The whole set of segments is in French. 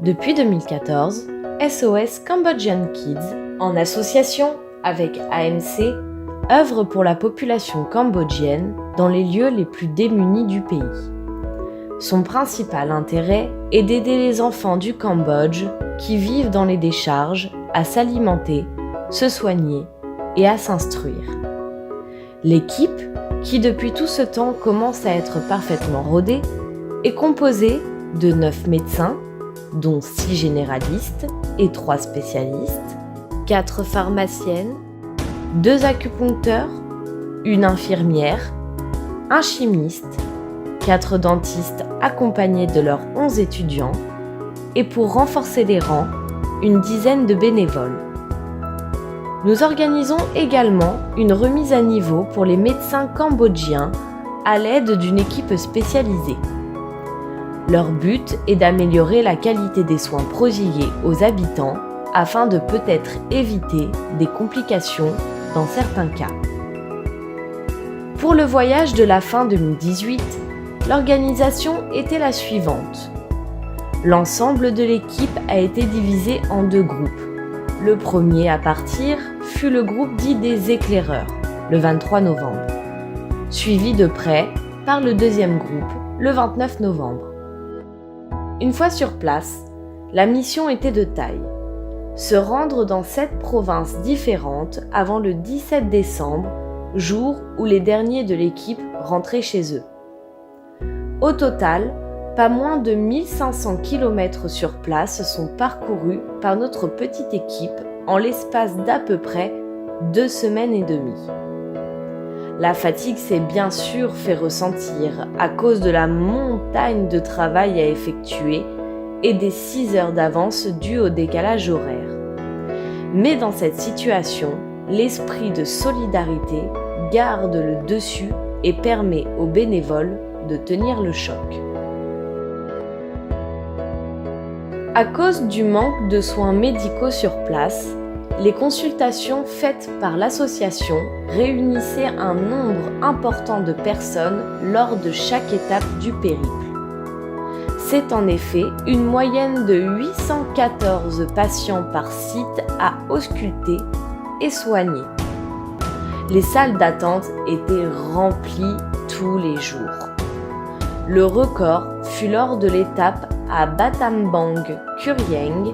Depuis 2014, SOS Cambodian Kids, en association avec AMC, œuvre pour la population cambodgienne dans les lieux les plus démunis du pays. Son principal intérêt est d'aider les enfants du Cambodge qui vivent dans les décharges à s'alimenter, se soigner et à s'instruire. L'équipe, qui depuis tout ce temps commence à être parfaitement rodée, est composée de 9 médecins, dont 6 généralistes et 3 spécialistes, 4 pharmaciennes, 2 acupuncteurs, une infirmière, un chimiste, 4 dentistes accompagnés de leurs 11 étudiants et pour renforcer les rangs, une dizaine de bénévoles. Nous organisons également une remise à niveau pour les médecins cambodgiens à l'aide d'une équipe spécialisée. Leur but est d'améliorer la qualité des soins prodigués aux habitants afin de peut-être éviter des complications dans certains cas. Pour le voyage de la fin 2018, l'organisation était la suivante. L'ensemble de l'équipe a été divisé en 2 groupes. Le premier à partir fut le groupe dit des éclaireurs, le 23 novembre, suivi de près par le deuxième groupe, le 29 novembre. Une fois sur place, la mission était de taille. Se rendre dans 7 provinces différentes avant le 17 décembre, jour où les derniers de l'équipe rentraient chez eux. Au total, pas moins de 1500 km sur place sont parcourus par notre petite équipe en l'espace d'à peu près 2 semaines et demie. La fatigue s'est bien sûr fait ressentir à cause de la montagne de travail à effectuer et des 6 heures d'avance dues au décalage horaire. Mais dans cette situation, l'esprit de solidarité garde le dessus et permet aux bénévoles de tenir le choc. À cause du manque de soins médicaux sur place, les consultations faites par l'association réunissaient un nombre important de personnes lors de chaque étape du périple. C'est en effet une moyenne de 814 patients par site à ausculter et soigner. Les salles d'attente étaient remplies tous les jours. Le record fut lors de l'étape à Battambang Khurieng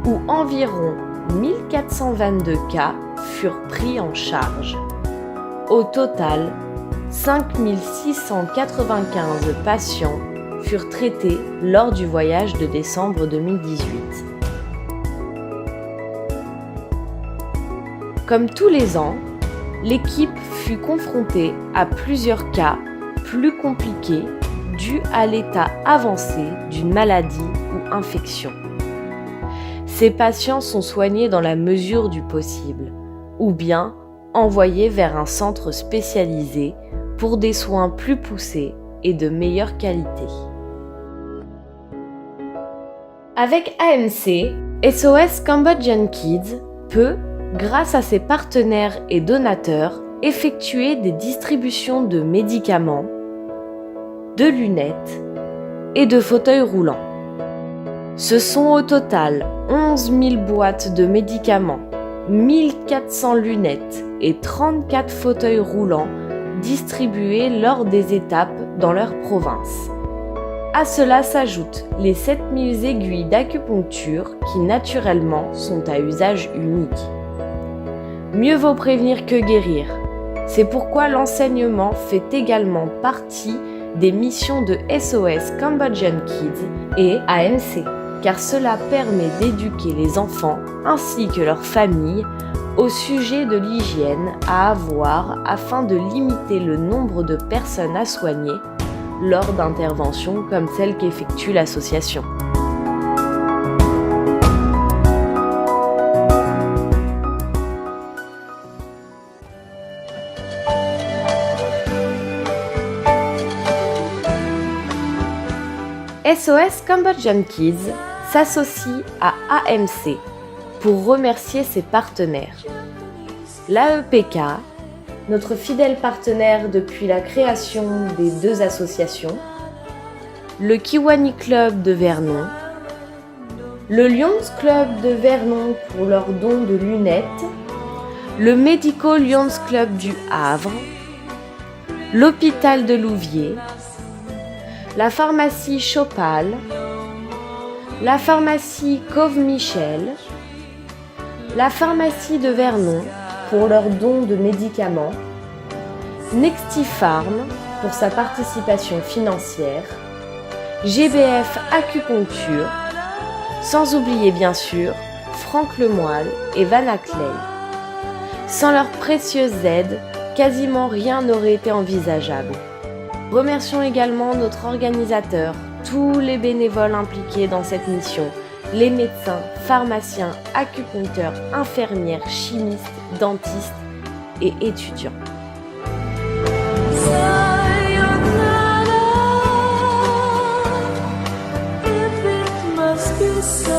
où environ 1422 cas furent pris en charge. Au total, 5695 patients furent traités lors du voyage de décembre 2018. Comme tous les ans, l'équipe fut confrontée à plusieurs cas plus compliqués dus à l'état avancé d'une maladie ou infection. Ces patients sont soignés dans la mesure du possible, ou bien envoyés vers un centre spécialisé pour des soins plus poussés et de meilleure qualité. Avec AMC, SOS Cambodian Kids peut, grâce à ses partenaires et donateurs, effectuer des distributions de médicaments, de lunettes et de fauteuils roulants. Ce sont au total 11 000 boîtes de médicaments, 1400 lunettes et 34 fauteuils roulants distribués lors des étapes dans leur province. À cela s'ajoutent les 7000 aiguilles d'acupuncture qui naturellement sont à usage unique. Mieux vaut prévenir que guérir. C'est pourquoi l'enseignement fait également partie des missions de SOS Cambodian Kids et AMC, car cela permet d'éduquer les enfants ainsi que leurs familles au sujet de l'hygiène à avoir afin de limiter le nombre de personnes à soigner lors d'interventions comme celle qu'effectue l'association. SOS Cambodian Kids s'associe à AMC pour remercier ses partenaires. L'AEPK, notre fidèle partenaire depuis la création des 2 associations, le Kiwani Club de Vernon, le Lions Club de Vernon pour leur don de lunettes, le Médico Lions Club du Havre, l'hôpital de Louviers, la pharmacie Chopal, la pharmacie Cove-Michel, la pharmacie de Vernon pour leur don de médicaments, Nextifarm pour sa participation financière, GBF Acupuncture, sans oublier bien sûr Franck Lemoyle et Van Ackley. Sans leurs précieuses aides, quasiment rien n'aurait été envisageable. Remercions également notre organisateur, tous les bénévoles impliqués dans cette mission, les médecins, pharmaciens, acupuncteurs, infirmières, chimistes, dentistes et étudiants. So